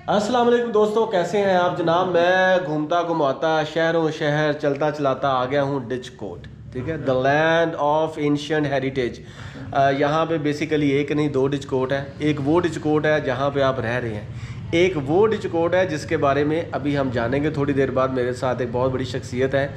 السلام علیکم دوستوں، کیسے ہیں آپ جناب؟ میں گھومتا گھماتا شہروں شہر چلتا چلاتا آ گیا ہوں ڈچ کوٹ، ٹھیک ہے، دا لینڈ آف اینشینٹ ہیریٹیج۔ یہاں پہ بیسیکلی ایک نہیں دو ڈچ کوٹ ہے۔ ایک وہ ڈچ کوٹ ہے جہاں پہ آپ رہ رہے ہیں، ایک وہ ڈچ کوٹ ہے جس کے بارے میں ابھی ہم جانیں گے تھوڑی دیر بعد۔ میرے ساتھ ایک بہت بڑی شخصیت ہے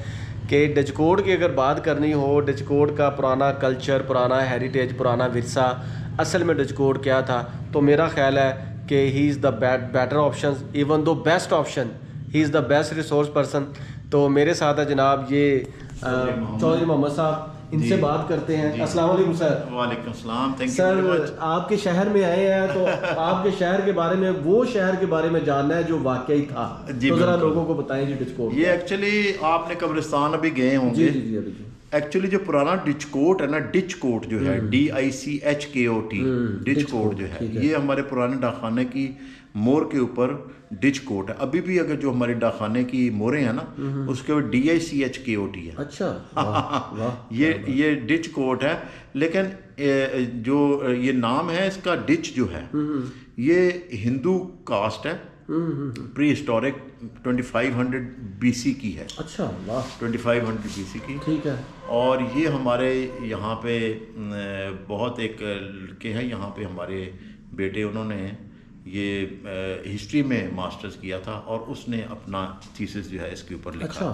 کہ ڈچ کوٹ کی اگر بات کرنی ہو، ڈچ کوٹ کا پرانا کلچر، پرانا ہیریٹیج، پرانا ورثہ، اصل میں ڈچ کوٹ کیا تھا، تو میرا خیال ہے کہ he is the better option, even though best option, he is the best resource person. تو میرے ساتھ ہے جناب یہ چودھری محمد صاحب، ان سے بات کرتے ہیں۔ السلام علیکم سر۔ وعلیکم السلام، سر آپ کے شہر میں آئے ہیں تو آپ کے شہر کے بارے میں، وہ شہر کے بارے میں جاننا ہے جو واقعی تھا، تو ذرا لوگوں کو بتائیں جی ڈچ کوٹ۔ یہ ایکچولی آپ نے قبرستان ابھی گئے ہوں گے۔ جی ابھی ایکچولی جو پرانا ڈچ کوٹ ہے نا، ڈچ کوٹ جو ہے DICHKOT، ڈچ کوٹ جو ہے، یہ ہمارے پرانے ڈاکخانے کی مور کے اوپر ڈچ کوٹ ہے۔ ابھی بھی اگر جو ہمارے ڈاکخانے کی موریں ہیں نا، اس کے اوپر DICHKOT ہے۔ اچھا، یہ ڈچ کوٹ ہے، لیکن جو یہ نام ہے اس کا ڈچ جو ہے، یہ ہندو کاسٹ ہے، پری ہسٹورک 2500 BC کی ہے۔ اچھا، 2500 BC کی، ٹھیک ہے۔ اور یہ ہمارے یہاں پہ بہت ایک لڑکے ہیں یہاں پہ، ہمارے بیٹے، انہوں نے یہ ہسٹری میں ماسٹرز کیا تھا، اور اس نے اپنا تھیسس جو ہے اس کے اوپر لکھا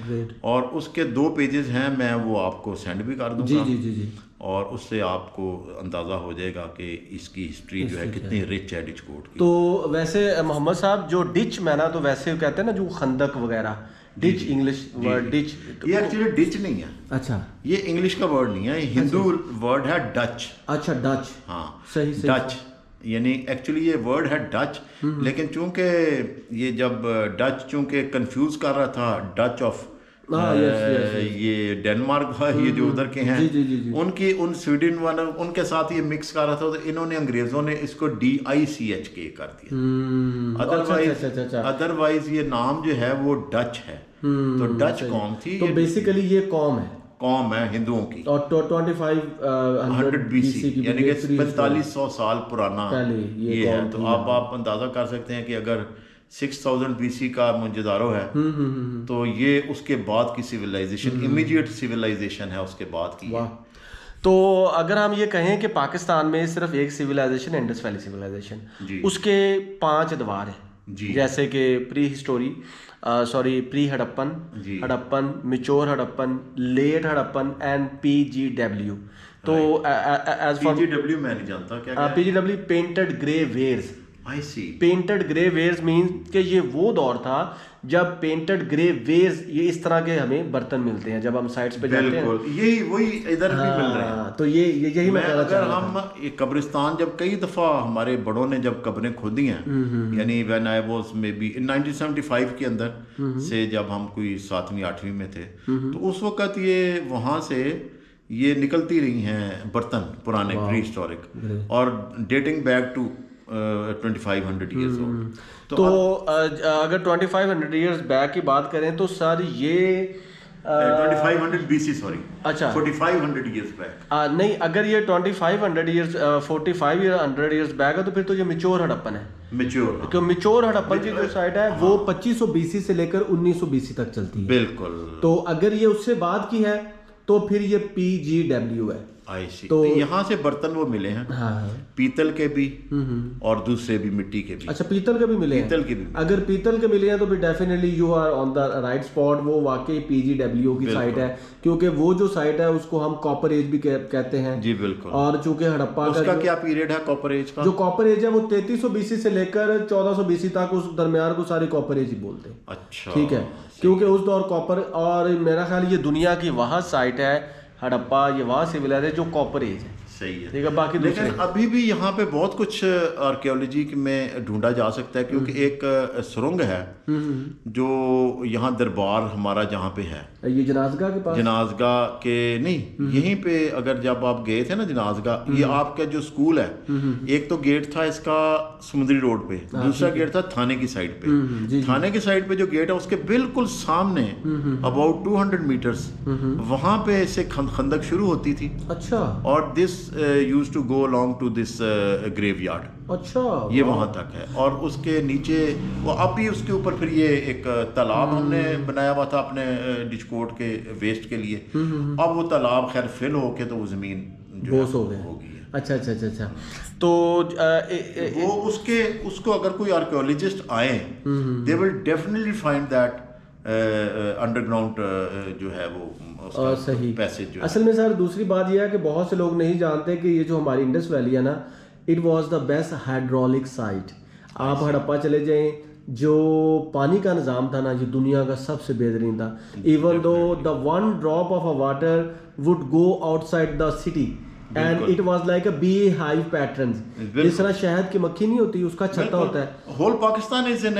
ہے، اور اس کے 2 پیجز ہیں، میں وہ آپ کو سینڈ بھی کر دوں گا، جی، اور اس سے آپ کو اندازہ ہو جائے گا کہ اس کی ہسٹری جو ہے کتنی رچ ہے ڈچ کوٹ کی۔ تو ویسے محمد صاحب جو ڈچ میں نا، تو ویسے کہتے ہیں نا جو خندق وغیرہ، ڈچ انگلش ورڈ ڈچ، یہ ایکچولی ڈچ نہیں ہے۔ اچھا، یہ انگلش کا ورڈ نہیں ہے، ہندو ورڈ ہے ڈچ۔ اچھا، ڈچ، ہاں صحیح ڈچ، یعنی ایکچولی یہ ورڈ ہے ڈچ، لیکن چونکہ یہ جب ڈچ چونکہ کنفیوز کر رہا تھا ڈچ آف یہ ڈینمارک، یہ جو ادھر کے ہیں، ان سویڈن والے ان کے ساتھ یہ مکس کر رہا تھا، تو انہوں نے انگریزوں نے اس کو DICHK کر دیا۔ ادروائز یہ نام جو ہے وہ ڈچ ہے، تو ڈچ قوم تھی، تو بیسیکلی یہ قوم ہے ہندوؤں کی، اور 2500 BC کی، یعنی کہ 4500 سال پرانا یہ ہے۔ تو آپ اندازہ کر سکتے ہیں کہ اگر 6000 BC کا موئنجودارو ہے، تو یہ اس کے بعد کی سویلائزیشن، امیڈیٹ سویلائزیشن ہے اس کے بعد کی۔ تو اگر ہم یہ کہیں کہ پاکستان میں صرف ایک سویلائزیشن، انڈس ویلی سویلائزیشن، اس کے 5 ادوار ہیں، جیسے کہ پری ہڑپن، میچور ہڑپن، لیٹ ہڑپن اینڈ PGW۔ تو PGW میں نہیں جانتا کیا PGW پینٹڈ گرے ویئرز۔ پینٹڈ گرے ویئرز مینس کہ یہ وہ دور تھا جب پینٹڈ گرے ویئرز، یہ اس طرح کے ہمیں برتن ملتے ہیں جب ہم سائٹس پہ جاتے ہیں، یہی وہی ادھر بھی مل رہے ہیں۔ تو یہی میں اگر ہم قبرستان، جب کئی دفعہ ہمارے بڑوں نے جب قبریں کھودی ہیں، یعنی when I was maybe 1975 کے اندر سے، جب ہم کوئی 7ویں 8ویں میں تھے، تو اس وقت یہ وہاں سے یہ نکلتی رہی ہیں برتن پرانے پری ہسٹورک، اور dating back to 2500 years old. تو اگر 2500 ایئرز بیک کی بات کریں تو سر یہ 2500 BC، سوری، اچھا 4500 ایئرز بیک نہیں، اگر یہ 2500 ایئرز 4500 ایئرز بیک ہے تو پھر تو یہ میچور ہڑپن ہے۔ میچور ہڑپن کی جو سائٹ ہے وہ 2500 BC سے لے کر 1900 BC تک چلتی ہے، بالکل۔ تو اگر یہ اس سے بعد کی ہے تو پھر یہ PGW ہے۔ تو یہاں سے برتن وہ ملے ہیں، پیتل کے بھی اور دوسرے بھی، مٹی کے بھی۔ اچھا، پیتل کے بھی ملے ہیں؟ اگر پیتل کے ملے ہیں تو پھر definitely you are on the right spot, وہ واقعی PGW کی سائٹ ہے، کیونکہ وہ جو سائٹ ہے اس کو ہم کاپر ایج بھی کہتے ہیں۔ جی بالکل۔ اور چونکہ ہڑپا کا کیا پیریڈ ہے کاپر ایج کا؟ جو کاپر ایج ہے وہ 3300 BC سے لے کر 1400 BC تک، اس درمیان کو سارے کاپر ایج ہی بولتے ہیں۔ اچھا، ٹھیک ہے، کیونکہ اس دور کاپر، اور میرا خیال یہ دنیا کی وہاں سائٹ ہے ہڑپا، یہ وہاں سویلائزیشن جو کاپر ایج ہے۔ صحیح ہے، ٹھیک ہے۔ باقی لیکن ابھی بھی یہاں پہ بہت کچھ آرکیولوجی میں ڈھونڈا جا سکتا ہے، کیونکہ ایک سرنگ ہے جو یہاں دربار ہمارا جہاں پہ ہے، یہ جنازگاہ کے پاس، جنازگاہ کے نہیں، یہیں پہ اگر جب آپ گئے تھے نا جنازگاہ، یہ آپ کا جو سکول ہے، ایک تو گیٹ تھا اس کا سمندری روڈ پہ، دوسرا گیٹ تھا تھانے کی سائڈ پہ۔ تھانے کی سائڈ پہ جو گیٹ ہے اس کے بالکل سامنے اباؤٹ 200 میٹرز وہاں پہ سے خندق شروع ہوتی تھی۔ اچھا، اور دس used to go along to this graveyard. اچھا یہ وہاں تک ہے. اور اس کے نیچے وہ اب بھی اس کے اوپر پھر یہ ایک تالاب ہم نے بنایا ہوا تھا اپنے ڈچکوٹ کے ویسٹ کے لیے. اب وہ تالاب خیر فل ہو کے تو وہ زمین بوس ہو گئی. اچھا اچھا اچھا اچھا. تو وہ اس کو اگر کوئی آرکیولوجسٹ آئیں they will definitely find that underground جو ہے وہ صحیح پیسیج جو. اصل میں سر دوسری بات یہ ہے کہ بہت سے لوگ نہیں جانتے کہ یہ جو ہماری انڈس ویلی ہے نا it was the best hydraulic site. آپ ہڑپا چلے جائیں, جو پانی کا نظام تھا نا یہ دنیا کا سب سے بہترین تھا. Even though the one drop of a water would go outside the city and it was like a beehive pattern. جس طرح شہد کی مکھی نہیں ہوتی اس کا چھتا ہوتا ہے. Whole Pakistan is in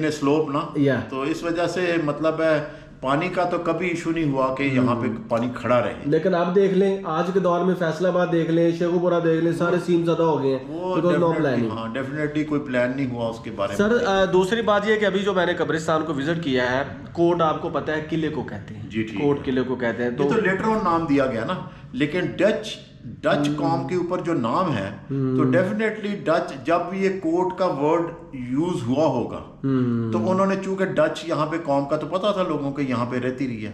a slope نا, تو اس وجہ سے مطلب ہے پانی کا تو کبھی ایشو نہیں ہوا کہ یہاں پہ پانی کھڑا رہے. لیکن آپ دیکھ لیں آج کے دور میں فیصل آباد دیکھ لیں, شیخو پورہ دیکھ لیں, سارے سیم زدہ ہو گئے ہیں بیکاز نو پلاننگ. ہاں ڈیفینیٹلی کوئی پلان نہیں ہوا اس کے بارے میں. سر دوسری بات یہ ہے کہ ابھی جو میں نے قبرستان کو وزٹ کیا ہے, کوٹ آپ کو پتہ ہے قلعے کو کہتے ہیں. جی ٹھیک, کوٹ قلعے کو کہتے ہیں. تو لیٹر آن نام دیا گیا نا, لیکن ڈچ قوم کے اوپر جو نام ہے تو ڈیفینیٹلی ڈچ جب یہ کوٹ کا ورڈ یوز ہوا ہوگا تو انہوں نے چونکہ ڈچ یہاں پہ قوم کا تو پتا تھا لوگوں کو یہاں پہ رہتی رہی ہے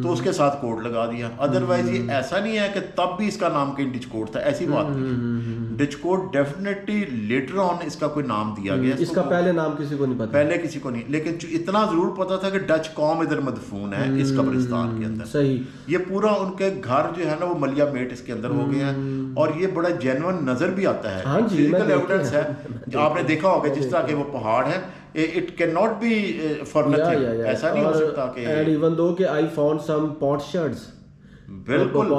تو اس کے ساتھ کوٹ لگا دیا. ادروائز یہ ایسا نہیں ہے کہ تب بھی اس کا نام کہیں ڈچ کوٹ تھا, ایسی بات نہیں. ڈچ کوٹ ڈیفینیٹلی لیٹر آن اس کا کوئی نام دیا گیا. اس کا پہلے نام کسی کو نہیں پتا, پہلے کسی کو نہیں, لیکن اتنا ضرور پتا تھا کہ ڈچ قوم ادھر مدفون ہے اس قبرستان کے اندر. صحیح. یہ پورا ان کے گھر جو ہے نا وہ ملیا میٹ اس کے اندر ہو گئے ہیں اور یہ بڑا جینون نظر بھی آتا ہے. فزیکل ایویڈنس ہے, آپ نے دیکھا ہوگا جس طرح کہ وہ پہاڑ ہے, it cannot be for nothing. ایسا نہیں ہو سکتا کہ and even though کہ I found some potsherds. بالکل.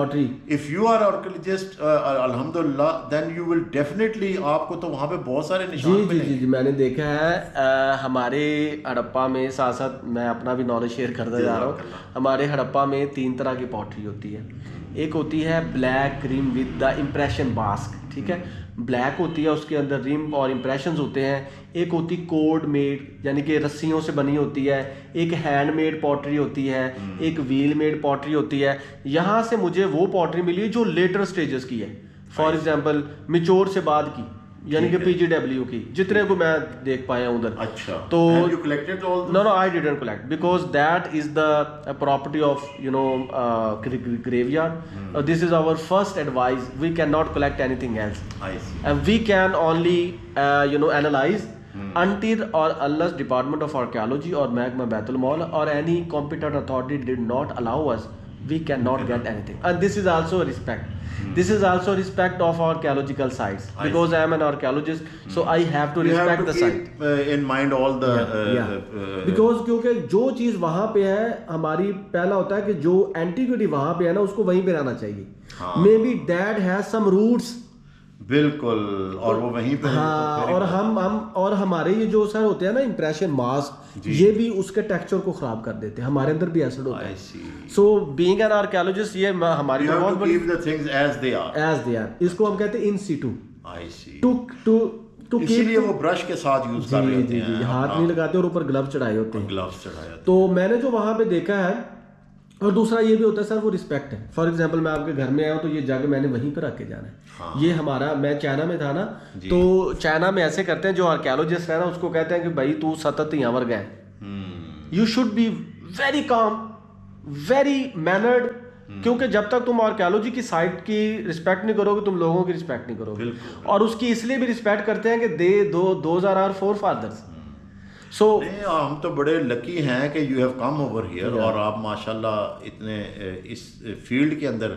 if you are archaeologist الحمدللہ then you will definitely آپ کو تو وہاں پہ بہت سارے نشان ملیں. جی میں نے دیکھا ہے ہمارے ہڑپا میں, ساتھ ساتھ میں اپنا بھی نالج شیئر کرتا جا رہا ہوں. ہمارے ہڑپا میں 3 طرح کی پوٹری ہوتی ہے. ایک ہوتی ہے black rim with the impression mask, ٹھیک ہے, بلیک ہوتی ہے, اس کے اندر ریم اور امپریشنز ہوتے ہیں. ایک ہوتی کوڈ میڈ یعنی کہ رسیوں سے بنی ہوتی ہے. ایک ہینڈ میڈ پوٹری ہوتی ہے. ایک ویل میڈ پوٹری ہوتی ہے. یہاں سے مجھے وہ پوٹری ملی جو لیٹر سٹیجز کی ہے, فار ایگزامپل میچور سے بعد کی, یعنی کہ پی جی ڈبلیو کی, جتنے کو میں دیکھ پایا ہوں ادھر. اچھا, تو no I didn't collect because that is the property of graveyard. This is our first advice. We cannot collect anything else. I see. And we can only analyze until or unless Department of Archaeology or Mahkama Baitul Mal or any competent authority did not allow us, we cannot get anything. And this is also a respect. This is also respect of archaeological sites because I am an archaeologist, so I have to respect the site. In mind all the because کیونکہ جو چیز وہاں پہ ہے ہماری پہلا ہوتا ہے کہ جو اینٹیکوٹی وہاں پہ ہے نا اس کو وہیں پہ رہنا چاہیے. Maybe that has some roots. بالکل, اور وہ وہیں پہ. ہاں, اور ہم اور ہمارے یہ جو سر ہوتے ہیں نا امپریشن ماسک, یہ بھی اس کے ٹیکسچر کو خراب کر دیتے ہیں. ہمارے اندر بھی ایسڈ ہوتا ہے. سو بینگ این آرکیولوجسٹ یہ ہماری بہت بڑی ایز دے آر, اس کو ہم کہتے ہیں ان سیٹو. تو اسی لیے وہ برش کے ساتھ یوز کر رہے ہوتے ہیں, ہاتھ نہیں لگاتے اور اوپر گلوز چڑھائے ہوتے ہیں. تو میں نے جو وہاں پہ دیکھا ہے, اور دوسرا یہ بھی ہوتا ہے سر وہ رسپیکٹ ہے. فار ایگزامپل میں آپ کے گھر میں آیا ہوں تو یہ جگ میں نے وہیں پہ رکھ کے جانا ہے. یہ ہمارا, میں چائنا میں تھا نا, تو چائنا میں ایسے کرتے ہیں جو آرکیولوجسٹ ہے نا اس کو کہتے ہیں کہ بھائی تو ستت یہاں ور گئے, you should be very calm, very mannered, کیونکہ جب تک تم آرکیولوجی کی سائٹ کی رسپیکٹ نہیں کرو گے تم لوگوں کی رسپیکٹ نہیں کرو گے. اور اس کی اس لیے بھی رسپیکٹ کرتے ہیں کہ those are our forefathers. So ہم تو بڑے لکی ہیں کہ you have come over here, اور آپ ماشاءاللہ اتنے اس فیلڈ کے اندر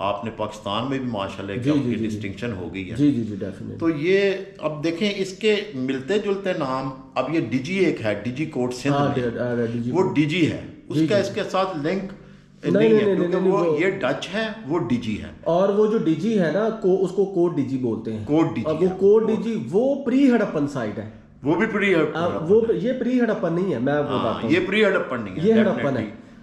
آپ نے پاکستان میں بھی ماشاءاللہ ایک آپ کی ڈسٹنکشن ہو گئی ہے. جی جی جی ڈیفینیٹلی. تو یہ اب دیکھیں اس کے ملتے جلتے نام, اب یہ ڈیجی ایک ہے, ڈیجی کوٹ سندھ میں, وہ ڈیجی ہے, اس کا اس کے ساتھ لنک نہیں ہے کیونکہ وہ یہ ڈچ ہے, وہ ڈیجی ہے. اور وہ جو ڈیجی ہے نا اس کو کوڈ ڈیجی بولتے ہیں. کوڈ ڈیجی, وہ کوڈ ڈیجی وہ پری ہڑپن سائٹ ہے. وہ بھی پری وہ یہ پری ہڑپن نہیں ہے, میں بتاتا ہوں یہ پری ہڑپن نہیں ہے, یہ ہڑپن ہے.